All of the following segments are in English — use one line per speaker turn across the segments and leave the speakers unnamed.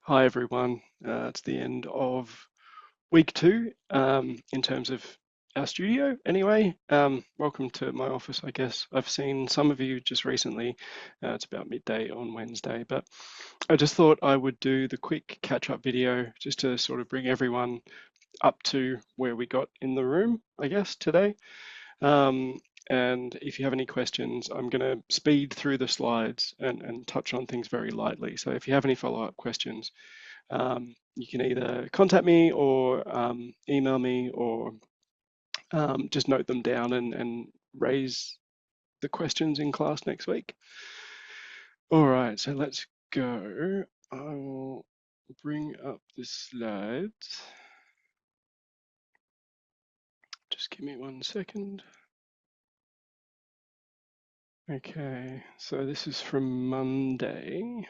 Hi everyone. It's the end of week two in terms of our studio. Anyway, welcome to my office, I guess. I've seen some of you just recently. It's about midday on Wednesday, but I just thought I would do the quick catch-up video just to sort of bring everyone up to where we got in the room, I guess, today. Um, and if you have any questions, I'm going to speed through the slides and touch on things very lightly. So if you have any follow-up questions, you can either contact me or email me or just note them down and raise the questions in class next week. All right, so let's go. I will bring up the slides. Just give me 1 second. Okay, so this is from Monday.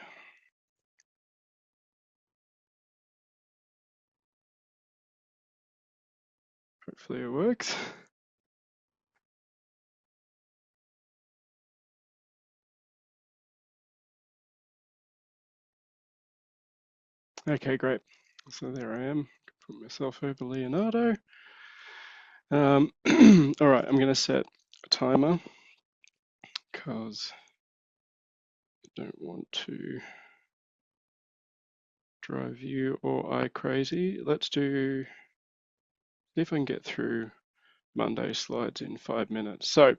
Hopefully it works. Okay, great. So there I am. Put myself over Leonardo. All right, I'm going to set a timer because I don't want to drive you or I crazy. Let's see if I can get through Monday's slides in 5 minutes. So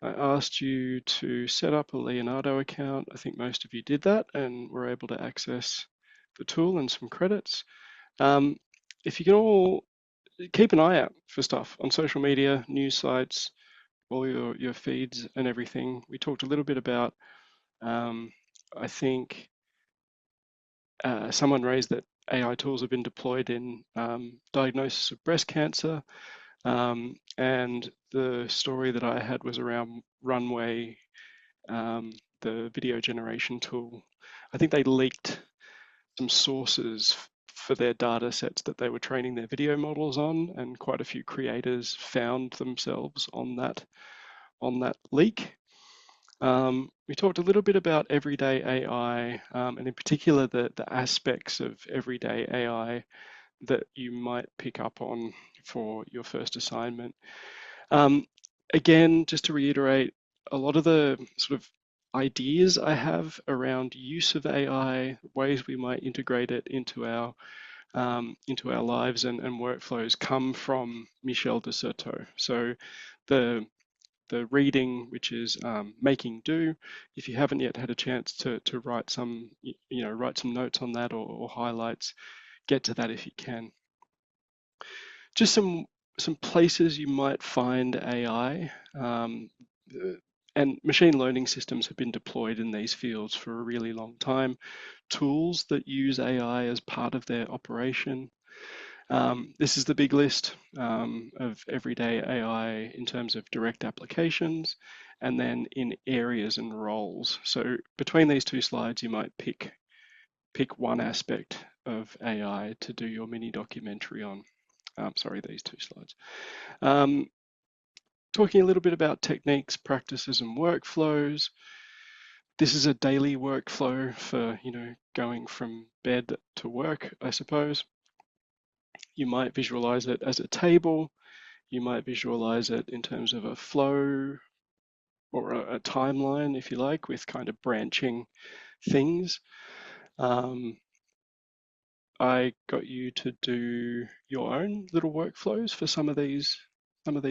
I asked you to set up a Leonardo account. I think most of you did that and were able to access the tool and some credits. If you can all keep an eye out for stuff on social media, news sites, all your feeds and everything. We talked a little bit about, I think someone raised that AI tools have been deployed in diagnosis of breast cancer. And the story that I had was around Runway, the video generation tool. I think they leaked some sources for their data sets that they were training their video models on, and quite a few creators found themselves on that leak. We talked a little bit about everyday AI, and in particular the aspects of everyday AI that you might pick up on for your first assignment. Again, just to reiterate, a lot of the sort of ideas I have around use of AI, ways we might integrate it into our lives and workflows come from Michel de Certeau. So the reading, which is Making Do. If you haven't yet had a chance to write some, write some notes on that or highlights, get to that if you can. Just some places you might find AI. And machine learning systems have been deployed in these fields for a really long time. Tools that use AI as part of their operation. This is the big list of everyday AI in terms of direct applications, and then in areas and roles. So between these two slides, you might pick one aspect of AI to do your mini documentary on. Sorry, these two slides. Talking a little bit about techniques, practices, and workflows. This is a daily workflow for going from bed to work, I suppose. You might visualize it as a table. You might visualize it in terms of a flow or a timeline, if you like, with kind of branching things. I got you to do your own little workflows for some of these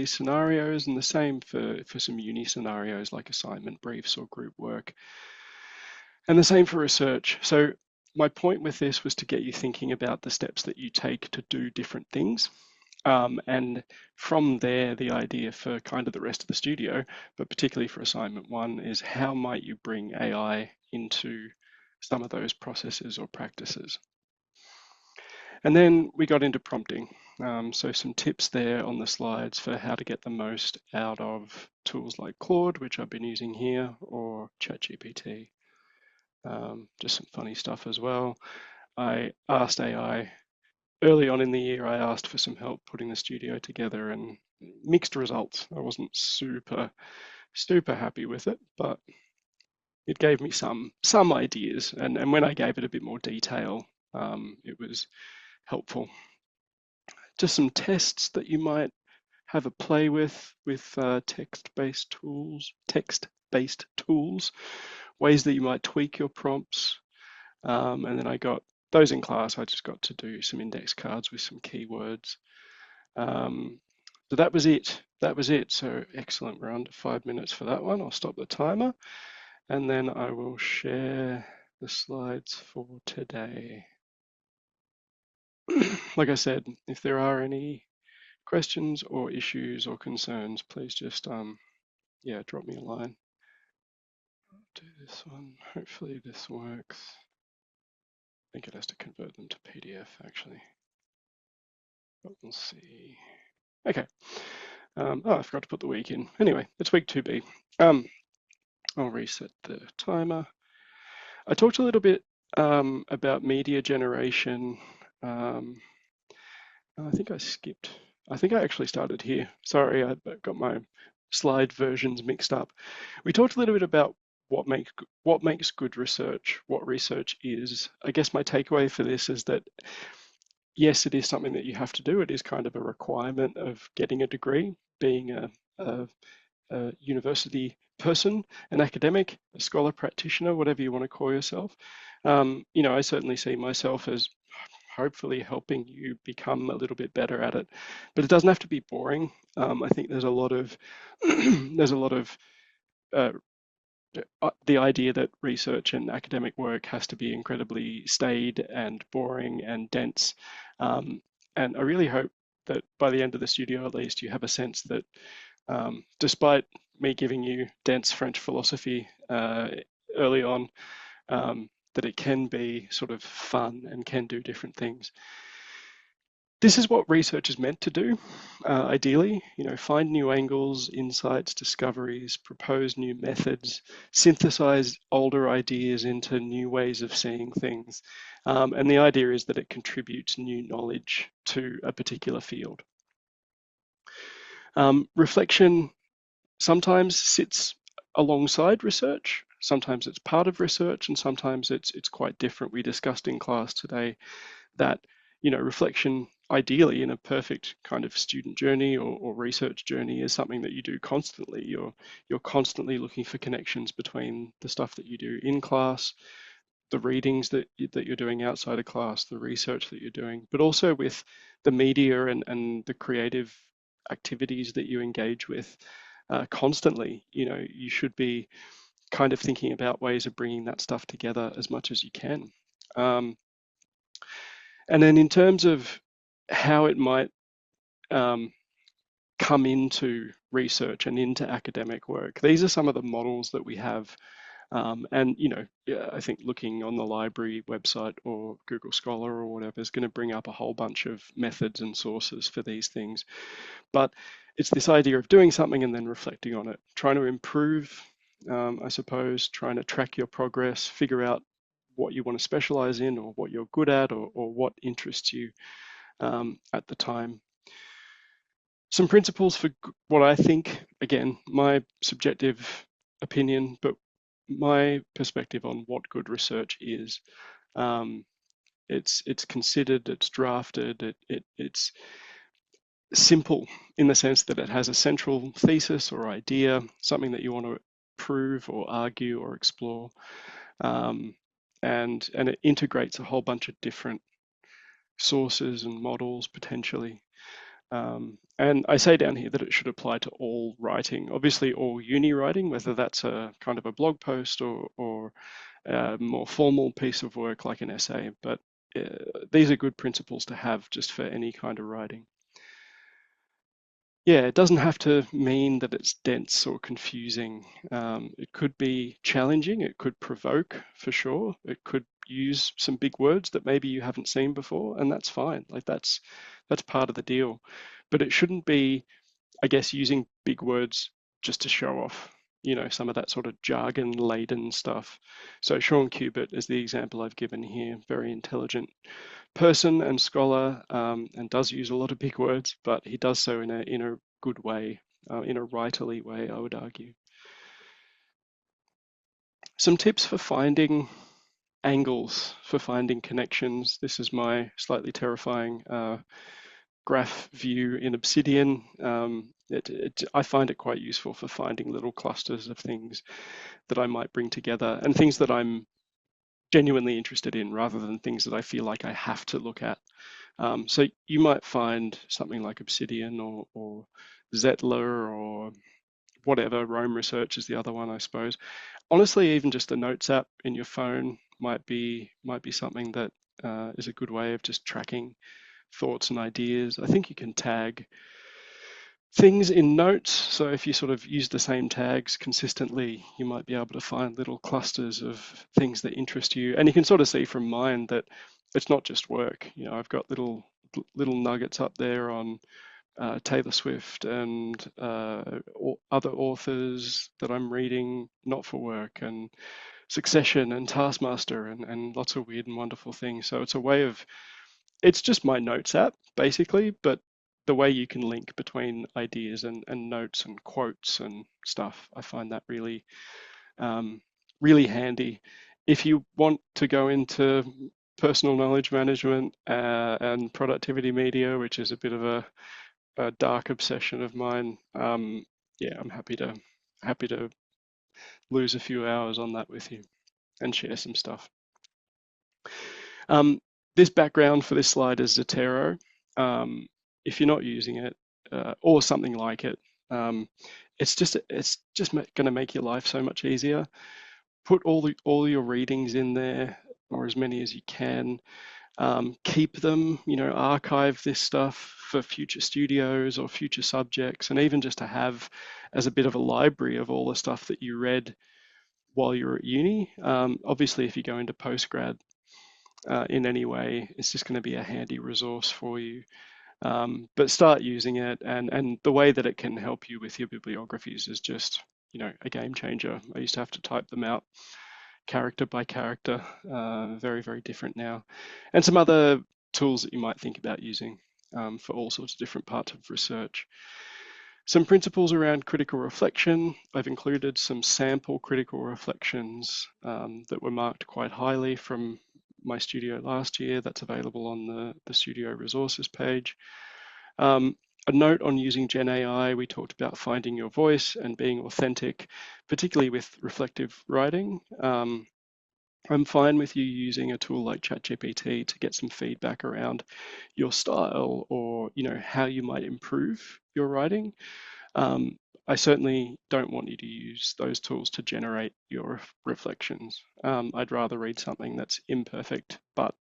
scenarios, and the same for some uni scenarios like assignment briefs or group work, and the same for research. So my point with this was to get you thinking about the steps that you take to do different things. And from there, the idea for kind of the rest of the studio, but particularly for assignment one, is how might you bring AI into some of those processes or practices. And then we got into prompting. So some tips there on the slides for how to get the most out of tools like Claude, which I've been using here, or ChatGPT. Just some funny stuff as well. I asked AI early on in the year, I asked for some help putting the studio together, and mixed results. I wasn't super happy with it, but it gave me some ideas, and when I gave it a bit more detail, it was helpful. Just some tests that you might have a play with text-based tools, ways that you might tweak your prompts. And then I got those in class. I just got to do some index cards with some keywords. Um, so that was it. That was it. So excellent. We're under 5 minutes for that one. I'll stop the timer and then I will share the slides for today. Like I said, if there are any questions or issues or concerns, please just yeah, drop me a line. I'll do this one. Hopefully this works. I think it has to convert them to PDF actually. But we'll see. Okay. Oh, I forgot to put the week in. Anyway, it's week 2B. I'll reset the timer. I talked a little bit about media generation. I think I skipped. I think I actually started here. Sorry, I got my slide versions mixed up. We talked a little bit about what makes good research, what research is. I guess my takeaway for this is that yes, it is something that you have to do. It is kind of a requirement of getting a degree, being a university person, an academic, a scholar practitioner, whatever you want to call yourself. You know, I certainly see myself as hopefully helping you become a little bit better at it, but it doesn't have to be boring. I think there's a lot of there's a lot of the idea that research and academic work has to be incredibly staid and boring and dense. And I really hope that by the end of the studio, at least, you have a sense that despite me giving you dense French philosophy early on, that it can be sort of fun and can do different things. This is what research is meant to do, ideally, you know, find new angles, insights, discoveries, propose new methods, synthesize older ideas into new ways of seeing things. And the idea is that it contributes new knowledge to a particular field. Reflection sometimes sits alongside research, sometimes it's part of research, and sometimes it's quite different. We discussed in class today that, you know, reflection ideally in a perfect kind of student journey or research journey is something that you do constantly. You're constantly looking for connections between the stuff that you do in class, the readings that you're doing outside of class, the research that you're doing, but also with the media and the creative activities that you engage with constantly. You know, you should be kind of thinking about ways of bringing that stuff together as much as you can. And then in terms of how it might come into research and into academic work, these are some of the models that we have. And, you know, yeah, I think looking on the library website or Google Scholar or whatever is going to bring up a whole bunch of methods and sources for these things. But it's this idea of doing something and then reflecting on it, trying to improve, I suppose, trying to track your progress, figure out what you want to specialize in or what you're good at or what interests you at the time. Some principles for what I think, again, my subjective opinion, but my perspective on what good research is. It's considered, it's drafted, it's simple in the sense that it has a central thesis or idea, something that you want to prove or argue or explore, and it integrates a whole bunch of different sources and models potentially. And I say down here that it should apply to all writing, obviously all uni writing, whether that's a kind of a blog post or a more formal piece of work like an essay, but these are good principles to have just for any kind of writing. Yeah, it doesn't have to mean that it's dense or confusing. It could be challenging, it could provoke for sure. It could use some big words that maybe you haven't seen before, and that's fine. Like that's part of the deal. But it shouldn't be, I guess, using big words just to show off, you know, some of that sort of jargon laden stuff. So Sean Cubitt is the example I've given here, very intelligent person and scholar, and does use a lot of big words, but he does so in a good way, in a writerly way, I would argue. Some tips for finding angles, for finding connections. This is my slightly terrifying graph view in Obsidian. I find it quite useful for finding little clusters of things that I might bring together and things that I'm genuinely interested in rather than things that I feel like I have to look at. So you might find something like Obsidian or Zettler or whatever. Roam Research is the other one, I suppose. Honestly, even just a notes app in your phone might be something that is a good way of just tracking thoughts and ideas. I think you can tag things in notes. So if you sort of use the same tags consistently, you might be able to find little clusters of things that interest you. And you can sort of see from mine that it's not just work. You know, I've got little nuggets up there on Taylor Swift and other authors that I'm reading, not for work, and Succession and Taskmaster and lots of weird and wonderful things. So it's a way of, it's just my notes app basically, but the way you can link between ideas and notes and quotes and stuff, I find that really handy. If you want to go into personal knowledge management and productivity media, which is a bit of a dark obsession of mine, yeah, I'm happy to lose a few hours on that with you and share some stuff. This background for this slide is Zotero. If you're not using it or something like it, it's just going to make your life so much easier. Put all your readings in there, or as many as you can. Keep them, archive this stuff for future studios or future subjects, and even just to have as a bit of a library of all the stuff that you read while you're at uni. Obviously, if you go into postgrad in any way, it's just going to be a handy resource for you. But start using it, and the way that it can help you with your bibliographies is just, a game changer. I used to have to type them out character by character, very, very different now. And some other tools that you might think about using for all sorts of different parts of research. Some principles around critical reflection. I've included some sample critical reflections that were marked quite highly from my studio last year. That's available on the studio resources page. A note on using Gen AI. We talked about finding your voice and being authentic, particularly with reflective writing. I'm fine with you using a tool like ChatGPT to get some feedback around your style or how you might improve your writing. I certainly don't want you to use those tools to generate your reflections. I'd rather read something that's imperfect, but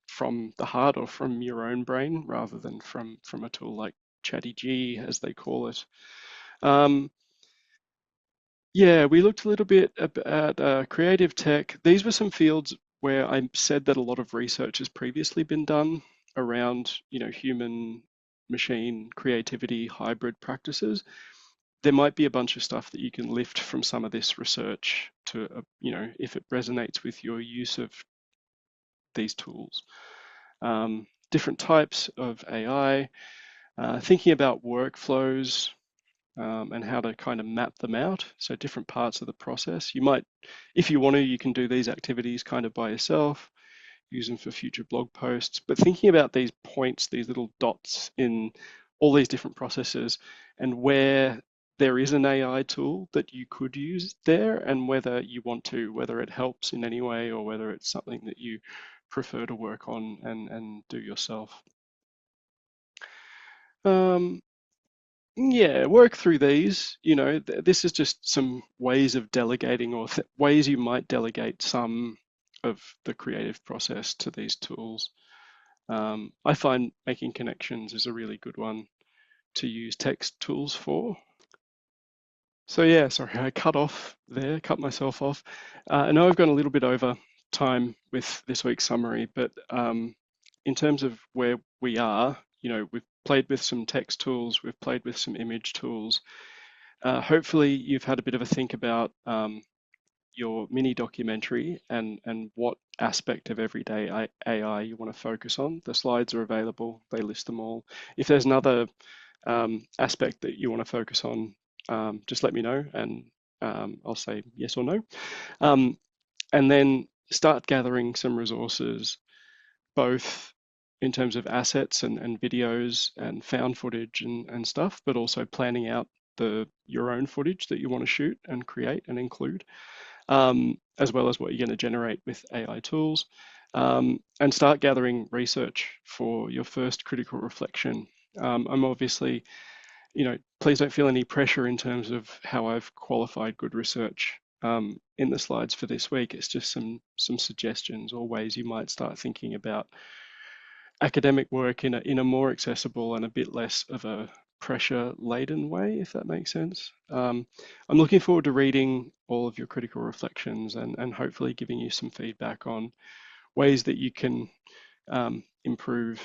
from the heart or from your own brain rather than from a tool like ChatGPT, as they call it. Um, yeah, we looked a little bit at creative tech. These were some fields where I said that a lot of research has previously been done around, human machine creativity hybrid practices. There might be a bunch of stuff that you can lift from some of this research to, if it resonates with your use of these tools. Different types of AI, thinking about workflows, and how to kind of map them out. So different parts of the process. You might, if you want to, you can do these activities kind of by yourself, use them for future blog posts, but thinking about these points, these little dots in all these different processes and where there is an AI tool that you could use there and whether you want to, whether it helps in any way or whether it's something that you prefer to work on and do yourself. Um, Yeah, work through these. This is just some ways of delegating or ways you might delegate some of the creative process to these tools. I find making connections is a really good one to use text tools for. So yeah, sorry, I cut myself off. I know I've gone a little bit over time with this week's summary, but in terms of where we are, we've played with some text tools, we've played with some image tools. Hopefully you've had a bit of a think about your mini documentary and what aspect of everyday AI you want to focus on. The slides are available, they list them all. If there's another aspect that you want to focus on, just let me know and I'll say yes or no. Um, and then start gathering some resources, both in terms of assets and videos and found footage and stuff, but also planning out your own footage that you want to shoot and create and include, as well as what you're going to generate with AI tools, and start gathering research for your first critical reflection. I'm obviously, please don't feel any pressure in terms of how I've qualified good research in the slides for this week. It's just some suggestions or ways you might start thinking about academic work in a more accessible and a bit less of a pressure laden way, if that makes sense. I'm looking forward to reading all of your critical reflections and hopefully giving you some feedback on ways that you can improve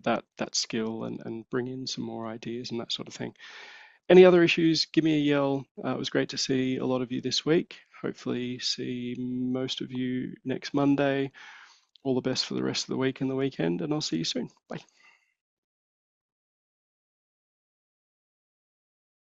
that skill and bring in some more ideas and that sort of thing. Any other issues, give me a yell. It was great to see a lot of you this week. Hopefully see most of you next Monday. All the best for the rest of the week and the weekend, and I'll see you soon. Bye.